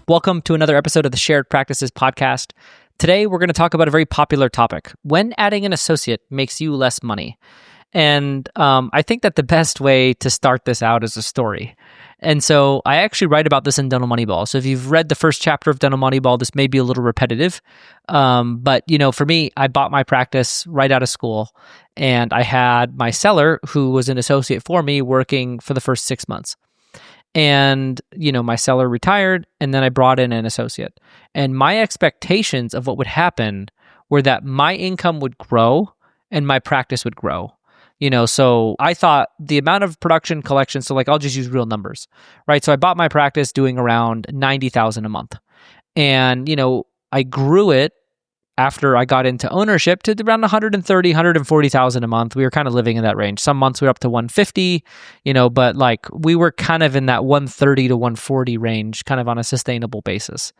Welcome to another episode of the Shared Practices podcast. Today, we're going to talk about a very popular topic: when adding an associate makes you less money. And I think that the best way to start this out is a story. And so I actually write about this in Dental Moneyball. So if you've read the first chapter of Dental Moneyball, this may be a little repetitive. But for me, I bought my practice right out of school. And I had my seller, who was an associate for me, working for the first 6 months. And, my seller retired, and then I brought in an associate. And my expectations of what would happen were that my income would grow and my practice would grow. So I thought the amount of production collection, so I'll just use real numbers, right? So I bought my practice doing around $90,000 a month. And, I grew it after I got into ownership to around $130,000, $140,000 a month. We were kind of living in that range. Some months we were up to $150,000, but we were kind of in that $130,000 to $140,000 range, kind of on a sustainable basis.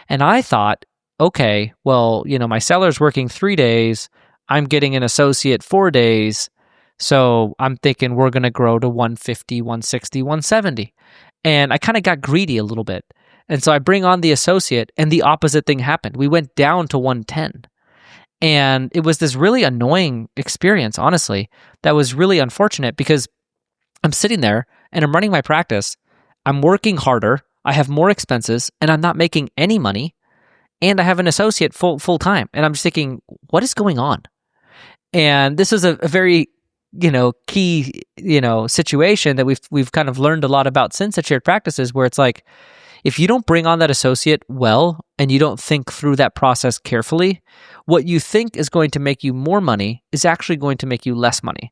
And I thought, okay, well, my seller's working 3 days. I'm getting an associate 4 days. So I'm thinking we're going to grow to 150, 160, 170. And I kind of got greedy a little bit. And so I bring on the associate, and the opposite thing happened. We went down to 110. And it was this really annoying experience, honestly, that was really unfortunate because I'm sitting there and I'm running my practice. I'm working harder. I have more expenses and I'm not making any money. And I have an associate full time. And I'm just thinking, what is going on? And this is a very key, situation that we've kind of learned a lot about since at Shared Practices, where it's like, if you don't bring on that associate well, and you don't think through that process carefully, what you think is going to make you more money is actually going to make you less money.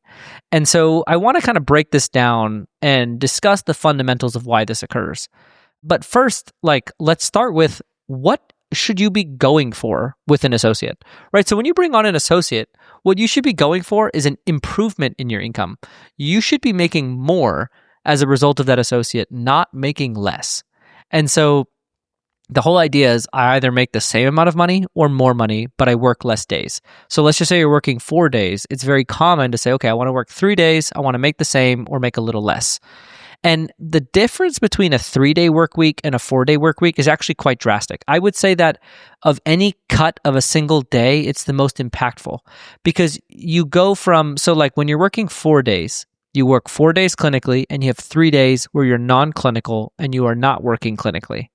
And so I want to kind of break this down and discuss the fundamentals of why this occurs. But first, let's start with, what should you be going for with an associate, right? So when you bring on an associate, what you should be going for is an improvement in your income. You should be making more as a result of that associate, not making less. And so the whole idea is I either make the same amount of money or more money, but I work less days. So let's just say you're working 4 days. It's very common to say, okay, I want to work 3 days. I want to make the same or make a little less. And the difference between a 3-day work week and a 4-day work week is actually quite drastic. I would say that of any cut of a single day, it's the most impactful, because you go from, when you're working 4 days, you work 4 days clinically and you have 3 days where you're non-clinical and you are not working clinically.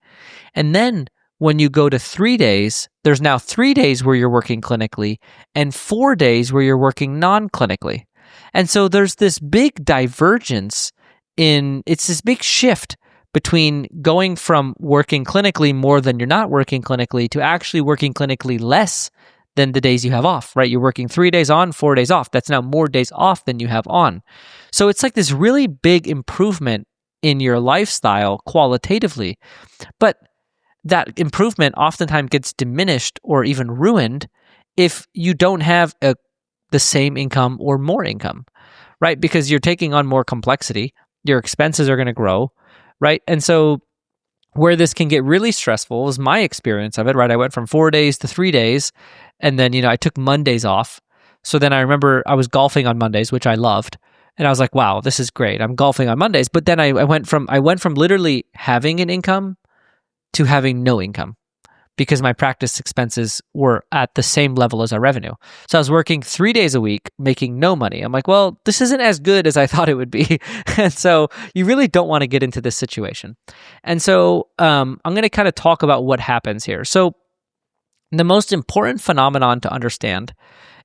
And then when you go to 3 days, there's now 3 days where you're working clinically and 4 days where you're working non-clinically. And so there's this big divergence it's this big shift between going from working clinically more than you're not working clinically to actually working clinically less than the days you have off, right? You're working 3 days on, 4 days off. That's now more days off than you have on. So it's like this really big improvement in your lifestyle qualitatively. But that improvement oftentimes gets diminished or even ruined if you don't have the same income or more income, right? Because you're taking on more complexity. Your expenses are going to grow, right? And so where this can get really stressful is my experience of it, right? I went from 4 days to 3 days, and then, I took Mondays off. So then I remember I was golfing on Mondays, which I loved. And I was like, wow, this is great. I'm golfing on Mondays. But then I went from literally having an income to having no income, because my practice expenses were at the same level as our revenue. So I was working 3 days a week, making no money. I'm like, well, this isn't as good as I thought it would be. And so you really don't want to get into this situation. And so I'm going to kind of talk about what happens here. So the most important phenomenon to understand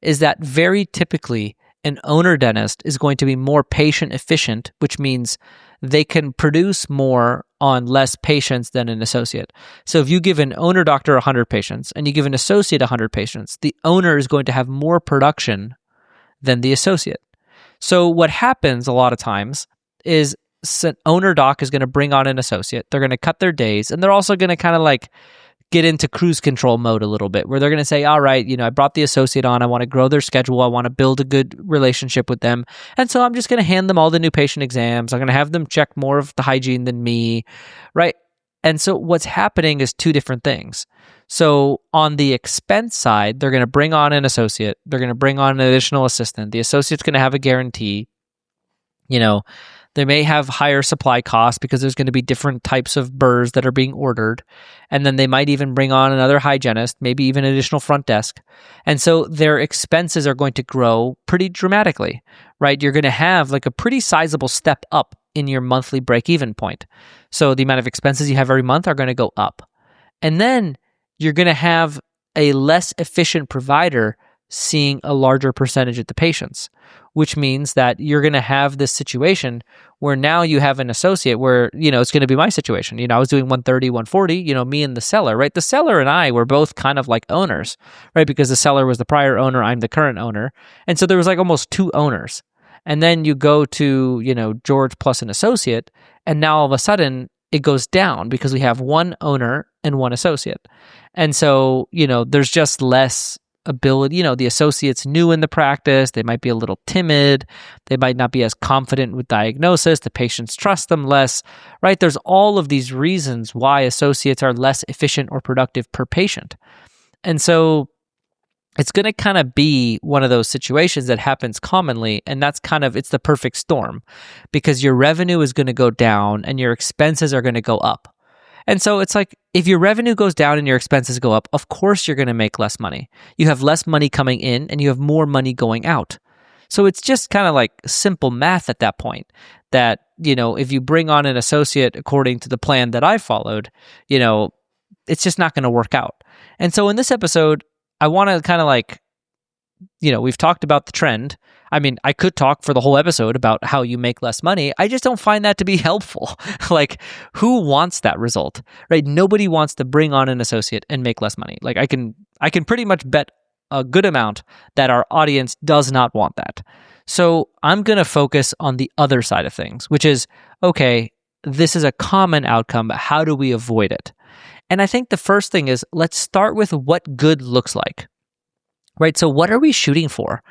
is that very typically an owner dentist is going to be more patient efficient, which means they can produce more on less patients than an associate. So if you give an owner doctor 100 patients and you give an associate 100 patients, the owner is going to have more production than the associate. So what happens a lot of times is an owner doc is going to bring on an associate. They're going to cut their days, and they're also going to kind of get into cruise control mode a little bit, where they're going to say, all right, I brought the associate on. I want to grow their schedule. I want to build a good relationship with them. And so I'm just going to hand them all the new patient exams. I'm going to have them check more of the hygiene than me, right? And so what's happening is two different things. So on the expense side, they're going to bring on an associate. They're going to bring on an additional assistant. The associate's going to have a guarantee. They may have higher supply costs because there's going to be different types of burrs that are being ordered. And then they might even bring on another hygienist, maybe even additional front desk. And so their expenses are going to grow pretty dramatically, right? You're going to have like a pretty sizable step up in your monthly break-even point. So the amount of expenses you have every month are going to go up. And then you're going to have a less efficient provider seeing a larger percentage of the patients, which means that you're going to have this situation where now you have an associate where, it's going to be my situation. I was doing 130, 140, me and the seller, right? The seller and I were both kind of like owners, right? Because the seller was the prior owner, I'm the current owner. And so there was like almost two owners. And then you go to, George plus an associate, and now all of a sudden it goes down because we have one owner and one associate. And so, there's just less ability, the associate's new in the practice, they might be a little timid, they might not be as confident with diagnosis, the patients trust them less, right? There's all of these reasons why associates are less efficient or productive per patient. And so it's going to kind of be one of those situations that happens commonly, and it's the perfect storm because your revenue is going to go down and your expenses are going to go up. And so it's like, if your revenue goes down and your expenses go up, of course you're going to make less money. You have less money coming in and you have more money going out. So it's just kind of like simple math at that point that, if you bring on an associate according to the plan that I followed, it's just not going to work out. And so in this episode, I want to kind of like, we've talked about the trend. I mean, I could talk for the whole episode about how you make less money. I just don't find that to be helpful. Like, who wants that result, right? Nobody wants to bring on an associate and make less money. Like, I can pretty much bet a good amount that our audience does not want that. So I'm going to focus on the other side of things, which is, okay, this is a common outcome, but how do we avoid it? And I think the first thing is, let's start with what good looks like, right? So what are we shooting for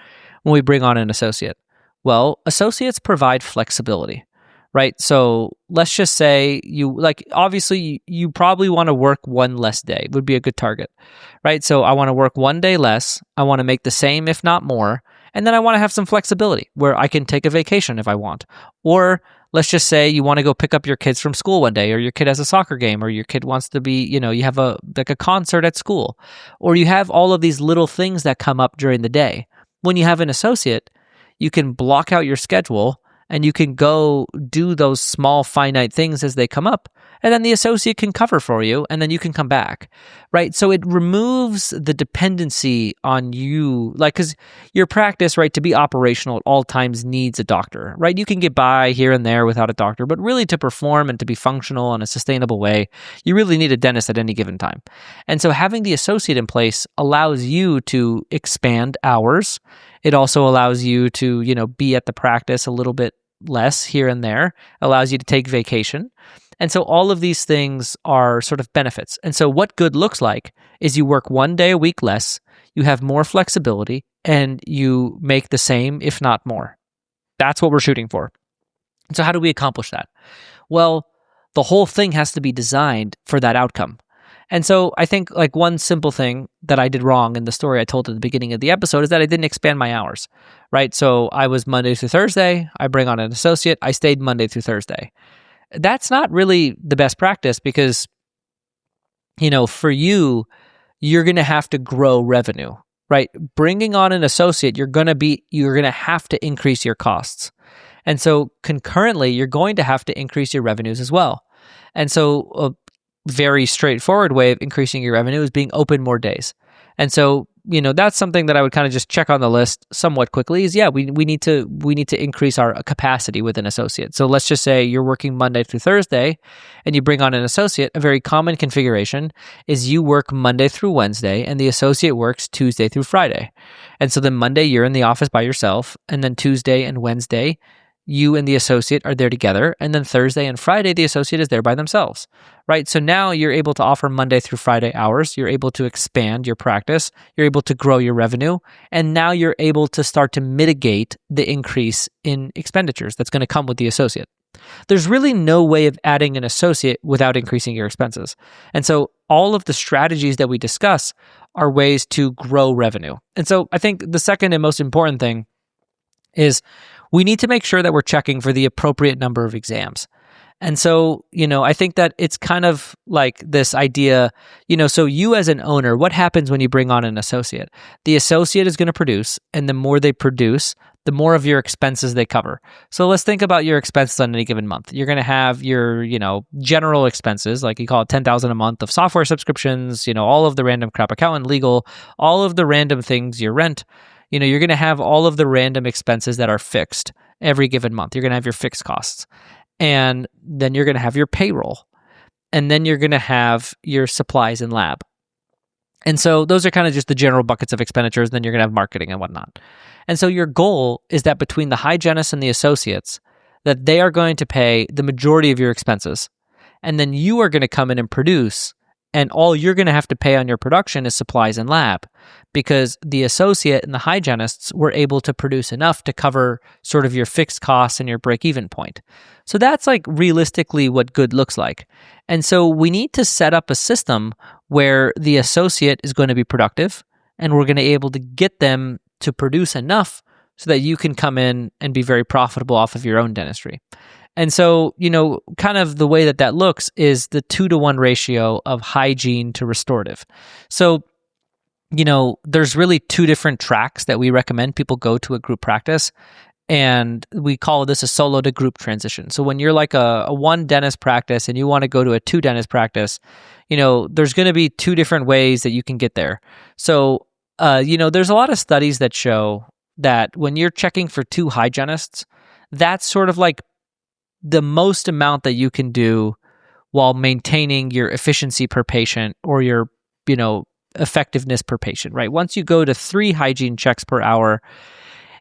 when we bring on an associate? Well, associates provide flexibility, right? So let's just say obviously you probably want to work one less day would be a good target, right? So I want to work one day less. I want to make the same, if not more. And then I want to have some flexibility where I can take a vacation if I want. Or let's just say you want to go pick up your kids from school one day, or your kid has a soccer game, or your kid wants to be, you have a concert at school, or you have all of these little things that come up during the day. When you have an associate, you can block out your schedule and you can go do those small finite things as they come up. And then the associate can cover for you and then you can come back, right? So it removes the dependency on you, because your practice, right, to be operational at all times needs a doctor, right? You can get by here and there without a doctor, but really to perform and to be functional in a sustainable way, you really need a dentist at any given time. And so having the associate in place allows you to expand hours. It also allows you to, be at the practice a little bit less here and there, allows you to take vacation. And so all of these things are sort of benefits. And so what good looks like is you work one day a week less, you have more flexibility, and you make the same, if not more. That's what we're shooting for. And so how do we accomplish that? Well, the whole thing has to be designed for that outcome. And so I think like one simple thing that I did wrong in the story I told at the beginning of the episode is that I didn't expand my hours, right? So I was Monday through Thursday, I bring on an associate, I stayed Monday through Thursday. That's not really the best practice because, for you, you're going to have to grow revenue, right? Bringing on an associate, you're going to have to increase your costs. And so concurrently, you're going to have to increase your revenues as well. And so a very straightforward way of increasing your revenue is being open more days. And so, that's something that I would kind of just check on the list somewhat quickly is, we need to increase our capacity with an associate. So let's just say you're working Monday through Thursday and you bring on an associate. A very common configuration is you work Monday through Wednesday and the associate works Tuesday through Friday. And so then Monday you're in the office by yourself, and then Tuesday and Wednesday you and the associate are there together, and then Thursday and Friday, the associate is there by themselves, right? So now you're able to offer Monday through Friday hours, you're able to expand your practice, you're able to grow your revenue, and now you're able to start to mitigate the increase in expenditures that's going to come with the associate. There's really no way of adding an associate without increasing your expenses. And so all of the strategies that we discuss are ways to grow revenue. And so I think the second and most important thing is we need to make sure that we're checking for the appropriate number of exams. And so, I think that it's kind of like this idea, so you as an owner, what happens when you bring on an associate? The associate is going to produce, and the more they produce, the more of your expenses they cover. So let's think about your expenses on any given month. You're going to have your, general expenses, like you call it 10,000 a month of software subscriptions, all of the random crap, accountant, legal, all of the random things, your rent. You're going to have all of the random expenses that are fixed every given month. You're going to have your fixed costs. And then you're going to have your payroll. And then you're going to have your supplies and lab. And so those are kind of just the general buckets of expenditures. Then you're going to have marketing and whatnot. And so your goal is that between the hygienists and the associates, that they are going to pay the majority of your expenses. And then you are going to come in and produce. And all you're going to have to pay on your production is supplies and lab, because the associate and the hygienists were able to produce enough to cover sort of your fixed costs and your break-even point. So that's like realistically what good looks like. And so we need to set up a system where the associate is going to be productive, and we're going to be able to get them to produce enough so that you can come in and be very profitable off of your own dentistry. And so, kind of the way that looks is the 2-to-1 ratio of hygiene to restorative. So, there's really two different tracks that we recommend people go to a group practice. And we call this a solo to group transition. So when you're like a one dentist practice and you want to go to a 2 dentist practice, there's going to be 2 different ways that you can get there. So, there's a lot of studies that show that when you're checking for 2 hygienists, that's sort of like the most amount that you can do while maintaining your efficiency per patient or your, effectiveness per patient, right? Once you go to 3 hygiene checks per hour,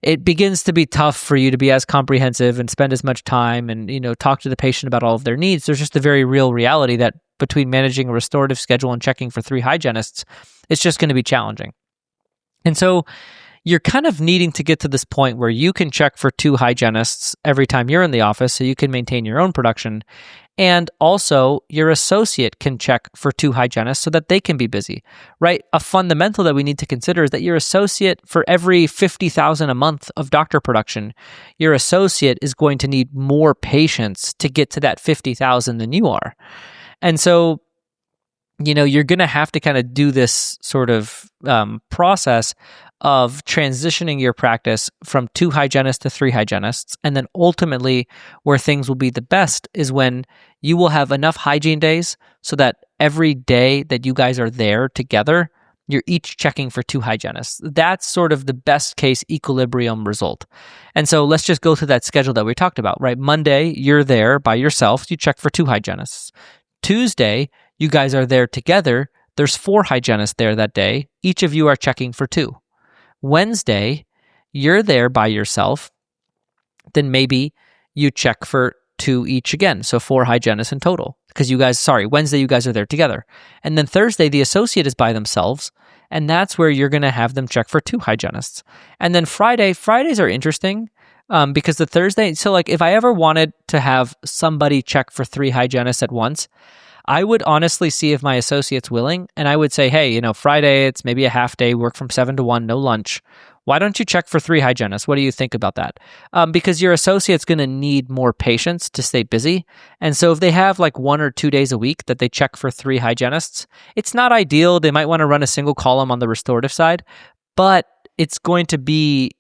it begins to be tough for you to be as comprehensive and spend as much time and, talk to the patient about all of their needs. There's just a very real reality that between managing a restorative schedule and checking for 3 hygienists, it's just going to be challenging. And so you're kind of needing to get to this point where you can check for 2 hygienists every time you're in the office so you can maintain your own production. And also your associate can check for 2 hygienists so that they can be busy, right? A fundamental that we need to consider is that your associate, for every 50,000 a month of doctor production, your associate is going to need more patients to get to that 50,000 than you are. And so, you're going to have to kind of do this sort of process of transitioning your practice from 2 hygienists to 3 hygienists. And then ultimately where things will be the best is when you will have enough hygiene days so that every day that you guys are there together, you're each checking for 2 hygienists. That's sort of the best case equilibrium result. And so let's just go through that schedule that we talked about, right? Monday, you're there by yourself. You check for 2 hygienists. Tuesday, you guys are there together. There's 4 hygienists there that day. Each of you are checking for 2. Wednesday, you're there by yourself. Then maybe you check for 2 each again. So 4 hygienists in total. Because Wednesday you guys are there together. And then Thursday, the associate is by themselves. And that's where you're going to have them check for 2 hygienists. And then Fridays are interesting because the Thursday, so like if I ever wanted to have somebody check for 3 hygienists at once, I would honestly see if my associate's willing, and I would say, hey, Friday, it's maybe a half day, work from 7 to 1, no lunch. Why don't you check for 3 hygienists? What do you think about that? Because your associate's going to need more patients to stay busy. And so if they have like 1 or 2 days a week that they check for 3 hygienists, it's not ideal. They might want to run a single column on the restorative side, but it's going to be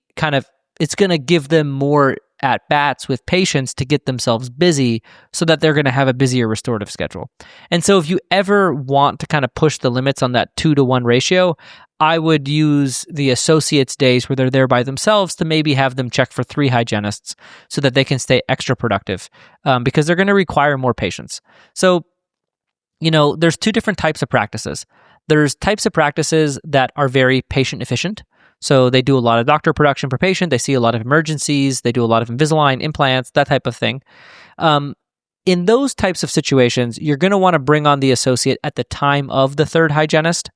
it's going to give them more at bats with patients to get themselves busy so that they're going to have a busier restorative schedule. And so if you ever want to kind of push the limits on that 2-to-1 ratio, I would use the associates days where they're there by themselves to maybe have them check for 3 hygienists so that they can stay extra productive because they're going to require more patients. So, there's 2 different types of practices. There's types of practices that are very patient efficient. So they do a lot of doctor production per patient. They see a lot of emergencies. They do a lot of Invisalign, implants, that type of thing. In those types of situations, you're going to want to bring on the associate at the time of the 3rd hygienist,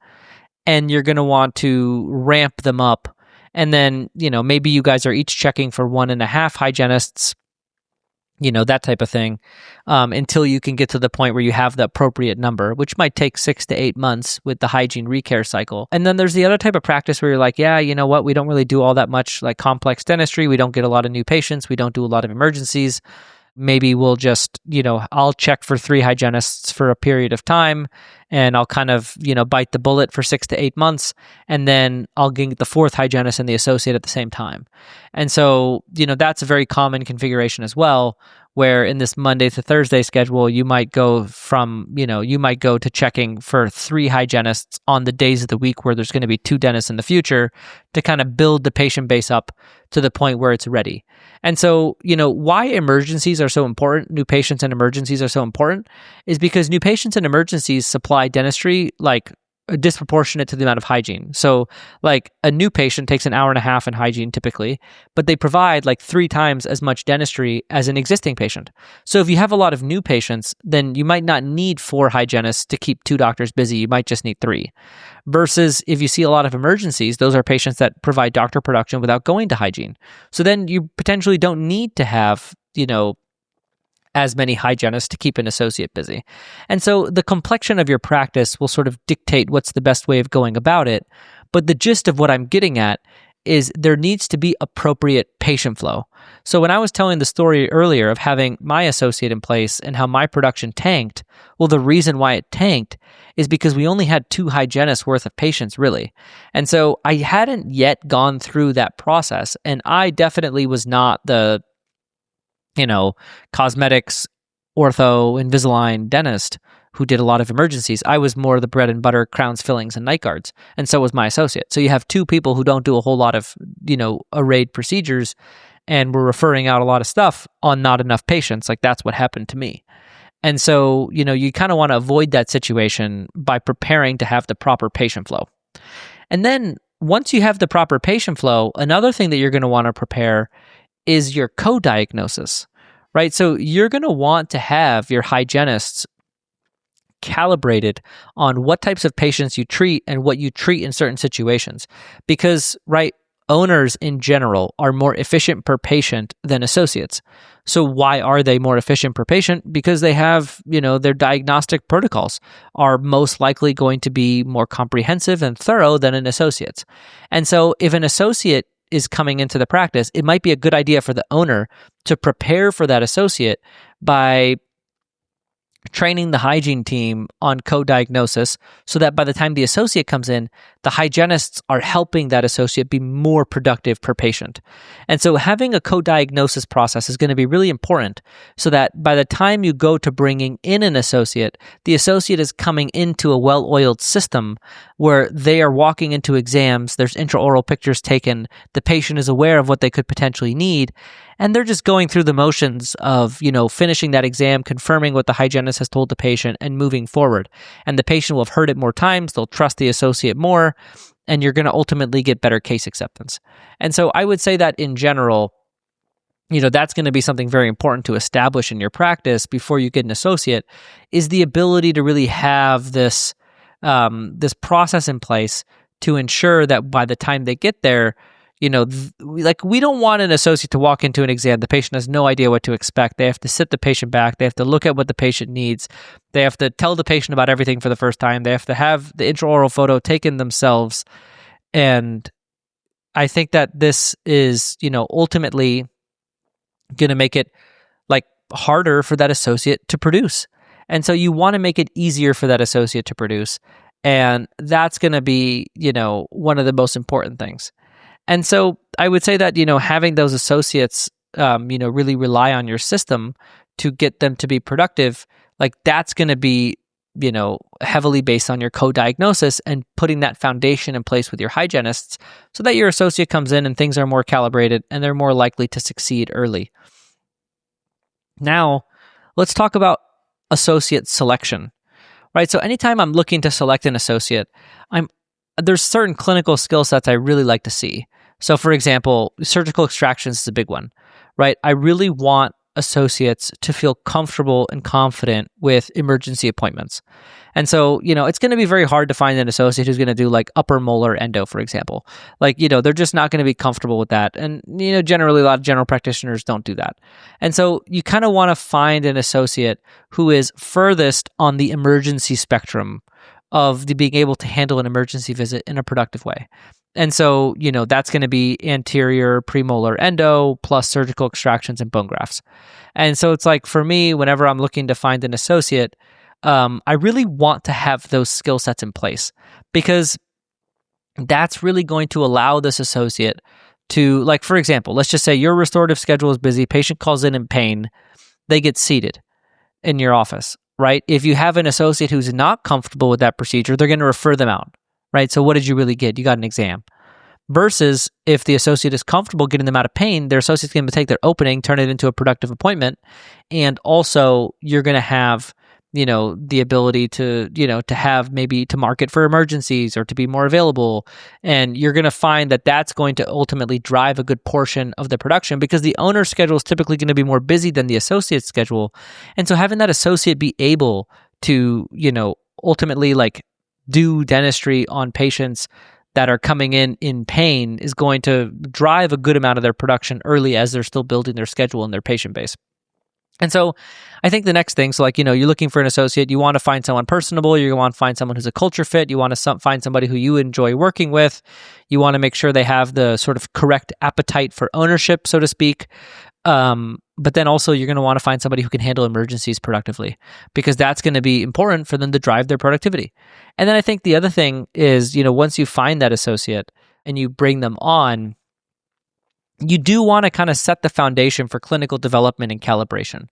and you're going to want to ramp them up. And then, maybe you guys are each checking for 1.5 hygienists that type of thing, until you can get to the point where you have the appropriate number, which might take 6 to 8 months with the hygiene recare cycle. And then there's the other type of practice where you're like, yeah, you know what, we don't really do all that much like complex dentistry. We don't get a lot of new patients. We don't do a lot of emergencies. Maybe we'll just, I'll check for 3 hygienists for a period of time, and I'll kind of, bite the bullet for 6 to 8 months, and then I'll get the 4th hygienist and the associate at the same time. And so, that's a very common configuration as well, where in this Monday to Thursday schedule, you might go to checking for 3 hygienists on the days of the week where there's going to be 2 dentists in the future to kind of build the patient base up to the point where it's ready. And so, why emergencies are so important, new patients and emergencies are so important, is because new patients and emergencies supply dentistry like disproportionate to the amount of hygiene. So like a new patient takes an hour and a half in hygiene typically, but they provide like 3 times as much dentistry as an existing patient. So if you have a lot of new patients, then you might not need 4 hygienists to keep 2 doctors busy. You might just need 3. Versus if you see a lot of emergencies, those are patients that provide doctor production without going to hygiene. So then you potentially don't need to have, as many hygienists to keep an associate busy. And so the complexion of your practice will sort of dictate what's the best way of going about it. But the gist of what I'm getting at is there needs to be appropriate patient flow. So when I was telling the story earlier of having my associate in place and how my production tanked, well, the reason why it tanked is because we only had 2 hygienists worth of patients, really. And so I hadn't yet gone through that process. And I definitely was not the cosmetics, ortho, Invisalign dentist who did a lot of emergencies. I was more the bread and butter, crowns, fillings, and night guards. And so was my associate. So you have 2 people who don't do a whole lot of, arrayed procedures, and we're referring out a lot of stuff on not enough patients. Like that's what happened to me. And so, you kind of want to avoid that situation by preparing to have the proper patient flow. And then once you have the proper patient flow, another thing that you're going to want to prepare is your co-diagnosis, right? So you're going to want to have your hygienists calibrated on what types of patients you treat and what you treat in certain situations. Because, right, owners in general are more efficient per patient than associates. So why are they more efficient per patient? Because they have, their diagnostic protocols are most likely going to be more comprehensive and thorough than an associate's. And so if an associate is coming into the practice, it might be a good idea for the owner to prepare for that associate by training the hygiene team on co-diagnosis so that by the time the associate comes in, the hygienists are helping that associate be more productive per patient. And so having a co-diagnosis process is going to be really important so that by the time you go to bringing in an associate, the associate is coming into a well-oiled system where they are walking into exams, there's intraoral pictures taken, the patient is aware of what they could potentially need, and they're just going through the motions of, finishing that exam, confirming what the hygienist has told the patient, and moving forward. And the patient will have heard it more times, they'll trust the associate more, and you're going to ultimately get better case acceptance. And so I would say that in general, that's going to be something very important to establish in your practice before you get an associate, is the ability to really have this process in place to ensure that by the time they get there, we don't want an associate to walk into an exam. The patient has no idea what to expect. They have to sit the patient back. They have to look at what the patient needs. They have to tell the patient about everything for the first time. They have to have the intraoral photo taken themselves. And I think that this is, ultimately going to make it like harder for that associate to produce. And so you want to make it easier for that associate to produce. And that's going to be, one of the most important things. And so I would say that, having those associates, really rely on your system to get them to be productive, like that's going to be, heavily based on your co-diagnosis and putting that foundation in place with your hygienists so that your associate comes in and things are more calibrated and they're more likely to succeed early. Now, let's talk about associate selection, right? So anytime I'm looking to select an associate, there's certain clinical skill sets I really like to see. So for example, surgical extractions is a big one, right? I really want associates to feel comfortable and confident with emergency appointments. And so, it's going to be very hard to find an associate who's going to do like upper molar endo, for example. Like, they're just not going to be comfortable with that. And, generally a lot of general practitioners don't do that. And so you kind of want to find an associate who is furthest on the emergency spectrum of being able to handle an emergency visit in a productive way. And so, that's going to be anterior premolar endo plus surgical extractions and bone grafts. And so it's like, for me, whenever I'm looking to find an associate, I really want to have those skill sets in place, because that's really going to allow this associate to, like, for example, let's just say your restorative schedule is busy, patient calls in pain, they get seated in your office, right? If you have an associate who's not comfortable with that procedure, they're going to refer them out, right? So what did you really get? You got an exam. Versus if the associate is comfortable getting them out of pain, their associate's going to take their opening, turn it into a productive appointment. And also you're going to have, the ability to, to have maybe to market for emergencies or to be more available. And you're going to find that that's going to ultimately drive a good portion of the production, because the owner's schedule is typically going to be more busy than the associate's schedule. And so having that associate be able to, ultimately like do dentistry on patients that are coming in pain is going to drive a good amount of their production early as they're still building their schedule and their patient base. And so I think the next thing, so like, you're looking for an associate, you want to find someone personable, you want to find someone who's a culture fit, you want to find somebody who you enjoy working with, you want to make sure they have the sort of correct appetite for ownership, so to speak. But then also you're going to want to find somebody who can handle emergencies productively, because that's going to be important for them to drive their productivity. And then I think the other thing is, once you find that associate and you bring them on, you do want to kind of set the foundation for clinical development and calibration,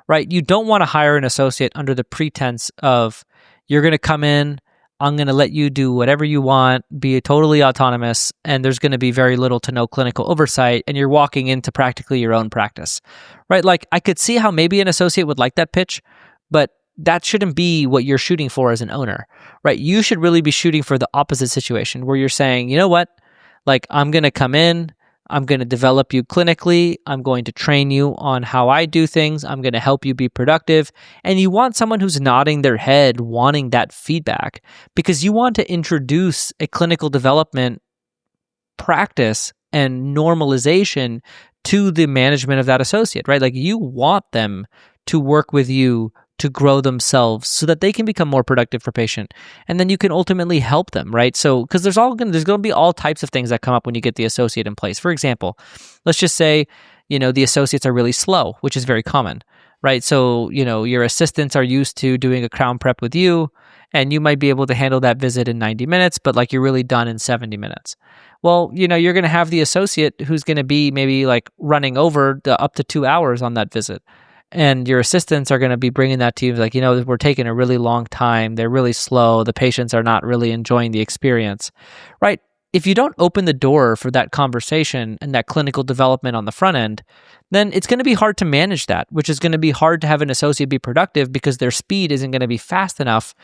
right? You don't want to hire an associate under the pretense of you're going to come in, I'm going to let you do whatever you want, be totally autonomous, and there's going to be very little to no clinical oversight, and you're walking into practically your own practice, right? Like, I could see how maybe an associate would like that pitch, but that shouldn't be what you're shooting for as an owner, right? You should really be shooting for the opposite situation, where you're saying, you know what, like, I'm going to come in, I'm going to develop you clinically. I'm going to train you on how I do things. I'm going to help you be productive. And you want someone who's nodding their head, wanting that feedback, because you want to introduce a clinical development practice and normalization to the management of that associate, right? Like, you want them to work with you to grow themselves so that they can become more productive for patient. And then you can ultimately help them, right? So, because there's going to be all types of things that come up when you get the associate in place. For example, let's just say, the associates are really slow, which is very common, right? So, your assistants are used to doing a crown prep with you, and you might be able to handle that visit in 90 minutes, but like, you're really done in 70 minutes. Well, you're going to have the associate who's going to be maybe like running over up to 2 hours on that visit. And your assistants are going to be bringing that to you like, we're taking a really long time. They're really slow. The patients are not really enjoying the experience, right? If you don't open the door for that conversation and that clinical development on the front end, then it's going to be hard to manage that, which is going to be hard to have an associate be productive, because their speed isn't going to be fast enough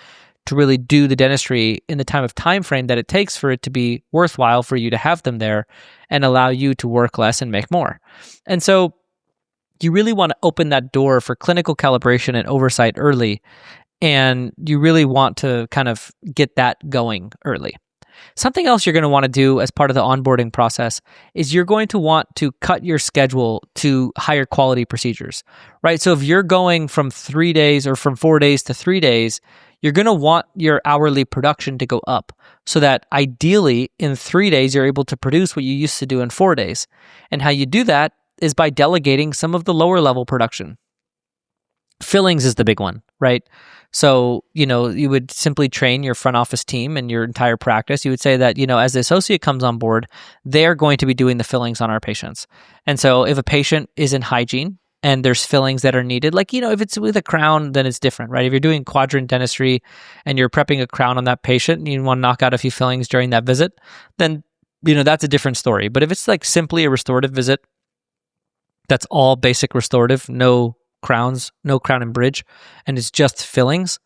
to really do the dentistry in the time frame that it takes for it to be worthwhile for you to have them there and allow you to work less and make more. And so you really want to open that door for clinical calibration and oversight early, and you really want to kind of get that going early. Something else you're going to want to do as part of the onboarding process is you're going to want to cut your schedule to higher quality procedures, right? So if you're going from 3 days or from 4 days to 3 days, you're going to want your hourly production to go up, so that ideally in 3 days, you're able to produce what you used to do in 4 days. And how you do that is by delegating some of the lower level production. Fillings is the big one, right? So, you would simply train your front office team and your entire practice. You would say that, as the associate comes on board, they're going to be doing the fillings on our patients. And so if a patient is in hygiene and there's fillings that are needed, like, if it's with a crown, then it's different, right? If you're doing quadrant dentistry and you're prepping a crown on that patient and you want to knock out a few fillings during that visit, then, that's a different story. But if it's like simply a restorative visit, that's all basic restorative, no crowns, no crown and bridge, and it's just fillings,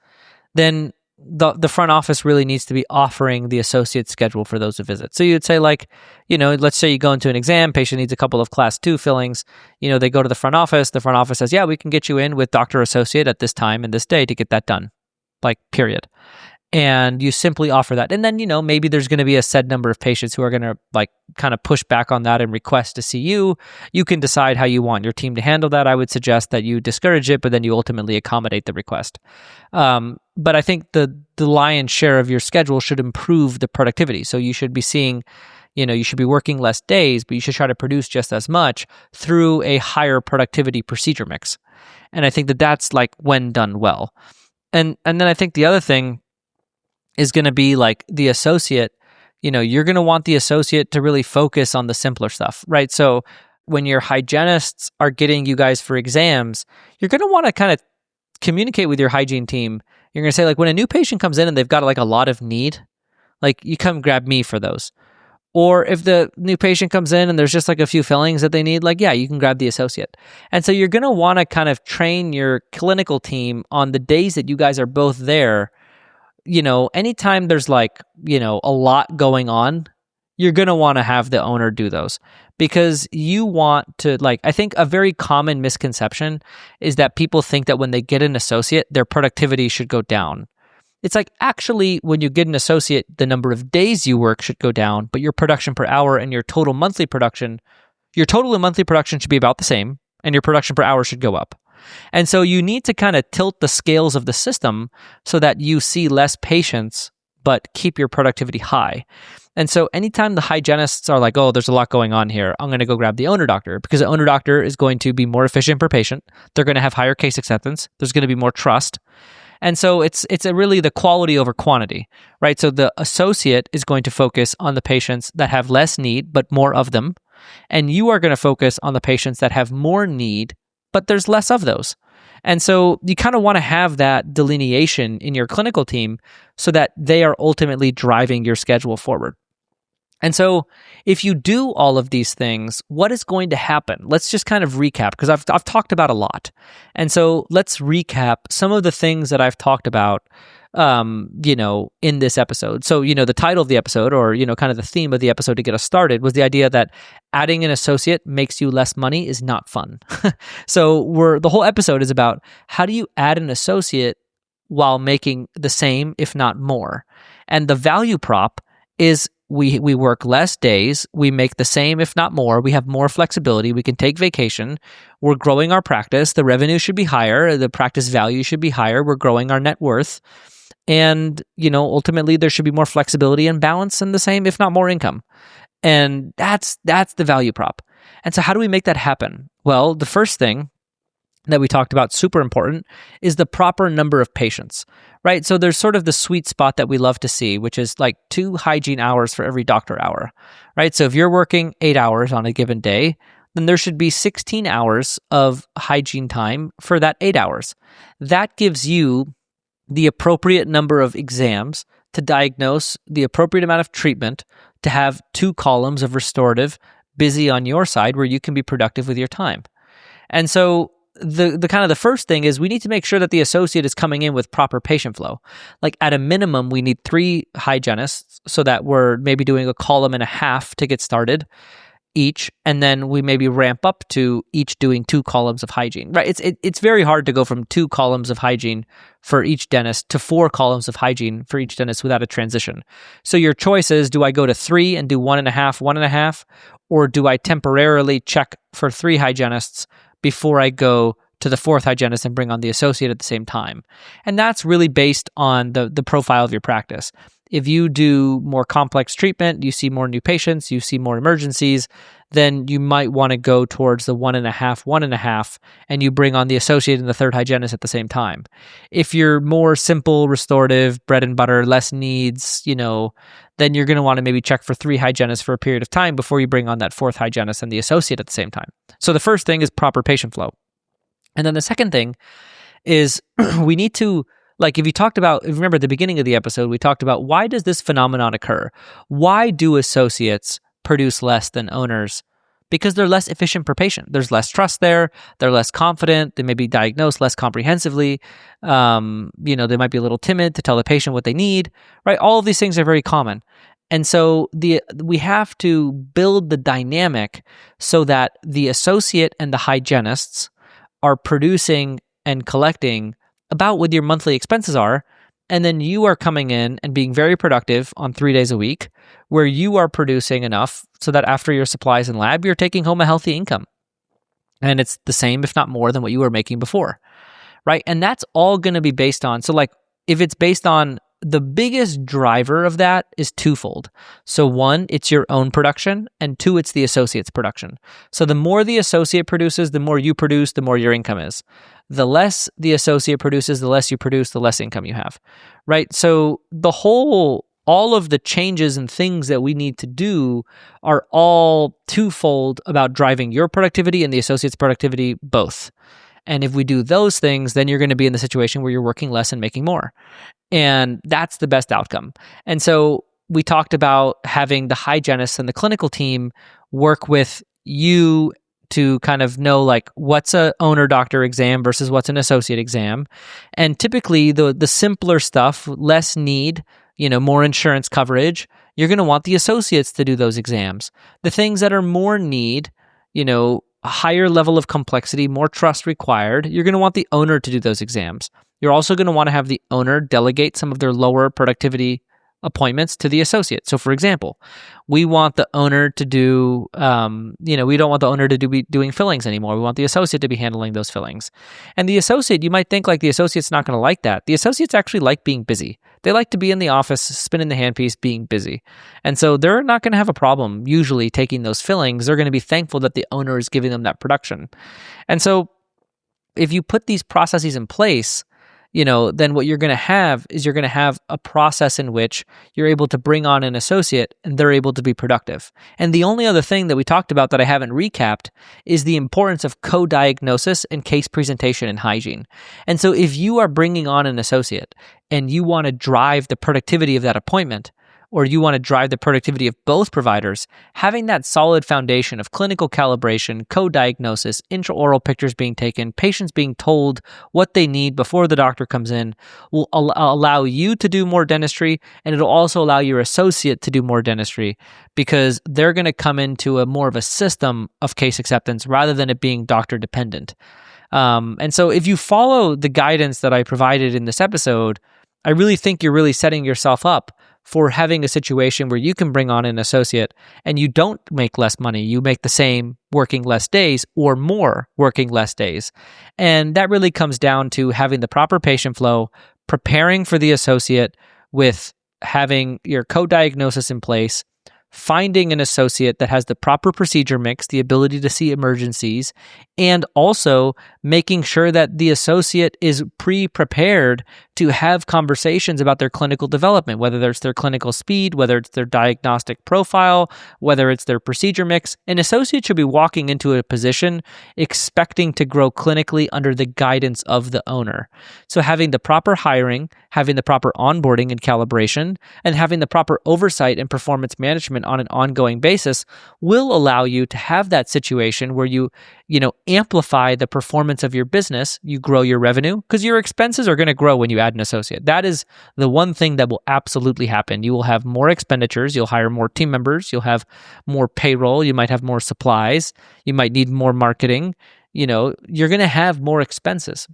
then the front office really needs to be offering the associate schedule for those visits. So you'd say like, let's say you go into an exam, patient needs a couple of class 2 fillings, they go to the front office says, yeah, we can get you in with doctor associate at this time and this day to get that done, like period. And you simply offer that. And then, maybe there's going to be a set number of patients who are going to like kind of push back on that and request to see you. You can decide how you want your team to handle that. I would suggest that you discourage it, but then you ultimately accommodate the request. But I think the lion's share of your schedule should improve the productivity. So you should be seeing, you should be working less days, but you should try to produce just as much through a higher productivity procedure mix. And I think that that's like when done well. And then I think the other thing is going to be like the associate, you're going to want the associate to really focus on the simpler stuff, right? So when your hygienists are getting you guys for exams, you're going to want to kind of communicate with your hygiene team. You're going to say like, when a new patient comes in and they've got like a lot of need, like you come grab me for those. Or if the new patient comes in and there's just like a few fillings that they need, like, yeah, you can grab the associate. And so you're going to want to kind of train your clinical team on the days that you guys are both there. Anytime there's like, a lot going on, you're going to want to have the owner do those because you want to like, I think a very common misconception is that people think that when they get an associate, their productivity should go down. It's like, actually, when you get an associate, the number of days you work should go down, but your production per hour and your total monthly production should be about the same, and your production per hour should go up. And so you need to kind of tilt the scales of the system so that you see less patients, but keep your productivity high. And so anytime the hygienists are like, oh, there's a lot going on here, I'm going to go grab the owner doctor because the owner doctor is going to be more efficient per patient. They're going to have higher case acceptance. There's going to be more trust. And so it's really the quality over quantity, right? So the associate is going to focus on the patients that have less need, but more of them. And you are going to focus on the patients that have more need, but there's less of those. And so you kind of want to have that delineation in your clinical team so that they are ultimately driving your schedule forward. And so if you do all of these things, what is going to happen? Let's just kind of recap because I've talked about a lot. And so let's recap some of the things that I've talked about, in this episode. So, the title of the episode or, kind of the theme of the episode to get us started was the idea that adding an associate makes you less money is not fun. So the whole episode is about how do you add an associate while making the same, if not more? And the value prop is we work less days, we make the same, if not more, we have more flexibility, we can take vacation, we're growing our practice, the revenue should be higher, the practice value should be higher, we're growing our net worth, and, ultimately there should be more flexibility and balance and the same, if not more income. And that's the value prop. And so how do we make that happen? Well, the first thing that we talked about, super important, is the proper number of patients, right? So there's sort of the sweet spot that we love to see, which is like 2 hygiene hours for every doctor hour, right? So if you're working 8 hours on a given day, then there should be 16 hours of hygiene time for that 8 hours. That gives you the appropriate number of exams to diagnose the appropriate amount of treatment, to have 2 columns of restorative busy on your side where you can be productive with your time. And so the kind of the first thing is we need to make sure that the associate is coming in with proper patient flow. Like at a minimum, we need 3 hygienists so that we're maybe doing a column and a half to get started each, and then we maybe ramp up to each doing 2 columns of hygiene, right? It's very hard to go from 2 columns of hygiene for each dentist to 4 columns of hygiene for each dentist without a transition. So your choice is, do I go to 3 and do 1.5, or do I temporarily check for 3 hygienists before I go to the 4th hygienist and bring on the associate at the same time? And that's really based on the profile of your practice. If you do more complex treatment, you see more new patients, you see more emergencies, then you might want to go towards the 1.5, and you bring on the associate and the 3rd hygienist at the same time. If you're more simple, restorative, bread and butter, less needs, then you're going to want to maybe check for 3 hygienists for a period of time before you bring on that 4th hygienist and the associate at the same time. So the first thing is proper patient flow. And then the second thing is we need to, like if you remember at the beginning of the episode, we talked about why does this phenomenon occur? Why do associates produce less than owners because they're less efficient per patient. There's less trust there. They're less confident. They may be diagnosed less comprehensively. They might be a little timid to tell the patient what they need, right? All of these things are very common. And so we have to build the dynamic so that the associate and the hygienists are producing and collecting about what your monthly expenses are. And then you are coming in and being very productive on 3 days a week, where you are producing enough so that after your supplies and lab, you're taking home a healthy income. And it's the same, if not more, than what you were making before, right? And that's all going to be based on, so like if it's based on, the biggest driver of that is twofold. So one, it's your own production, and two, it's the associate's production. So the more the associate produces, the more you produce, the more your income is. The less the associate produces, the less you produce, the less income you have, right? So all of the changes and things that we need to do are all twofold about driving your productivity and the associate's productivity both. And if we do those things, then you're going to be in the situation where you're working less and making more. And that's the best outcome. And so we talked about having the hygienists and the clinical team work with you to kind of know like what's a owner doctor exam versus what's an associate exam. And typically the simpler stuff, less need, more insurance coverage, you're going to want the associates to do those exams. The things that are more need, a higher level of complexity, more trust required, you're going to want the owner to do those exams. You're also going to want to have the owner delegate some of their lower productivity appointments to the associate. So for example, we want the owner to do, we don't want the owner to be doing fillings anymore. We want the associate to be handling those fillings. And the associate, you might think like the associate's not going to like that. The associates actually like being busy. They like to be in the office, spinning the handpiece, being busy. And so they're not going to have a problem usually taking those fillings. They're going to be thankful that the owner is giving them that production. And so if you put these processes in place, then what you're going to have is you're going to have a process in which you're able to bring on an associate and they're able to be productive. And the only other thing that we talked about that I haven't recapped is the importance of co-diagnosis and case presentation and hygiene. And so if you are bringing on an associate and you want to drive the productivity of that appointment, or you want to drive the productivity of both providers, having that solid foundation of clinical calibration, co-diagnosis, intraoral pictures being taken, patients being told what they need before the doctor comes in will allow you to do more dentistry, and it'll also allow your associate to do more dentistry because they're going to come into a more of a system of case acceptance rather than it being doctor dependent. And so if you follow the guidance that I provided in this episode, I really think you're really setting yourself up for having a situation where you can bring on an associate and you don't make less money. You make the same working less days or more working less days. And that really comes down to having the proper patient flow, preparing for the associate with having your co-diagnosis in place, finding an associate that has the proper procedure mix, the ability to see emergencies, and also making sure that the associate is pre-prepared to have conversations about their clinical development, whether it's their clinical speed, whether it's their diagnostic profile, whether it's their procedure mix. An associate should be walking into a position expecting to grow clinically under the guidance of the owner. So having the proper hiring, having the proper onboarding and calibration, and having the proper oversight and performance management on an ongoing basis will allow you to have that situation where you amplify the performance of your business, you grow your revenue, because your expenses are going to grow when you add an associate. That is the one thing that will absolutely happen. You will have more expenditures, you'll hire more team members, you'll have more payroll, you might have more supplies, you might need more marketing, you're going to have more expenses.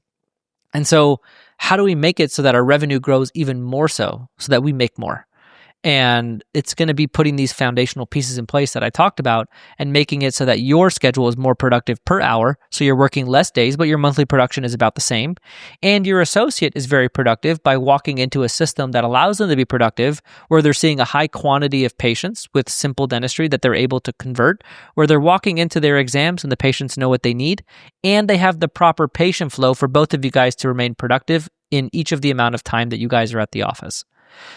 And so how do we make it so that our revenue grows even more so that we make more? And it's going to be putting these foundational pieces in place that I talked about and making it so that your schedule is more productive per hour. So you're working less days, but your monthly production is about the same. And your associate is very productive by walking into a system that allows them to be productive, where they're seeing a high quantity of patients with simple dentistry that they're able to convert, where they're walking into their exams and the patients know what they need. And they have the proper patient flow for both of you guys to remain productive in each of the amount of time that you guys are at the office.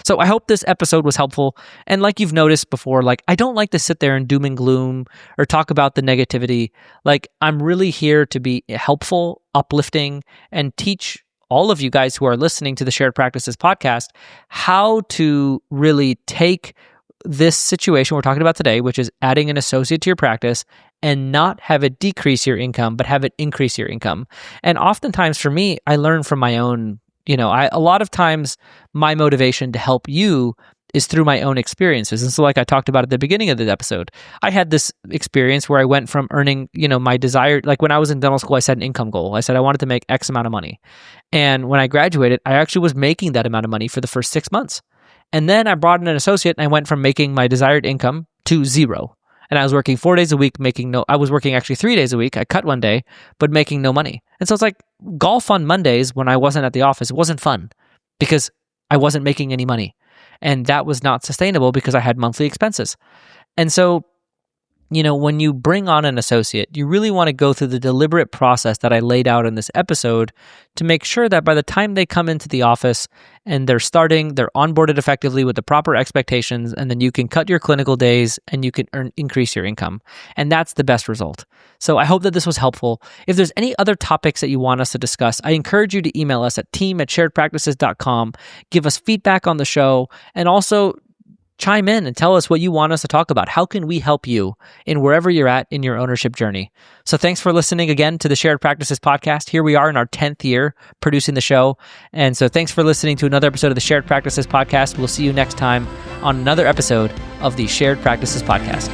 So I hope this episode was helpful. And like you've noticed before, I don't like to sit there and doom and gloom or talk about the negativity. I'm really here to be helpful, uplifting, and teach all of you guys who are listening to the Shared Practices podcast how to really take this situation we're talking about today, which is adding an associate to your practice, and not have it decrease your income, but have it increase your income. And oftentimes for me, I learn from my own, a lot of times my motivation to help you is through my own experiences. And so like I talked about at the beginning of the episode, I had this experience where I went from earning, my desired, like when I was in dental school, I set an income goal. I said I wanted to make X amount of money. And when I graduated, I actually was making that amount of money for the first 6 months. And then I brought in an associate and I went from making my desired income to zero. And I was working 4 days a week, I was working actually 3 days a week. I cut one day, but making no money. And so it's like golf on Mondays when I wasn't at the office, it wasn't fun because I wasn't making any money. And that was not sustainable because I had monthly expenses. And so, when you bring on an associate, you really want to go through the deliberate process that I laid out in this episode to make sure that by the time they come into the office and they're onboarded effectively with the proper expectations, and then you can cut your clinical days and you can increase your income. And that's the best result. So I hope that this was helpful. If there's any other topics that you want us to discuss, I encourage you to email us at team@sharedpractices.com, give us feedback on the show, and also chime in and tell us what you want us to talk about. How can we help you in wherever you're at in your ownership journey? So thanks for listening again to the Shared Practices podcast. Here we are in our 10th year producing the show. And so thanks for listening to another episode of the Shared Practices podcast. We'll see you next time on another episode of the Shared Practices podcast.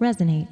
Resonate.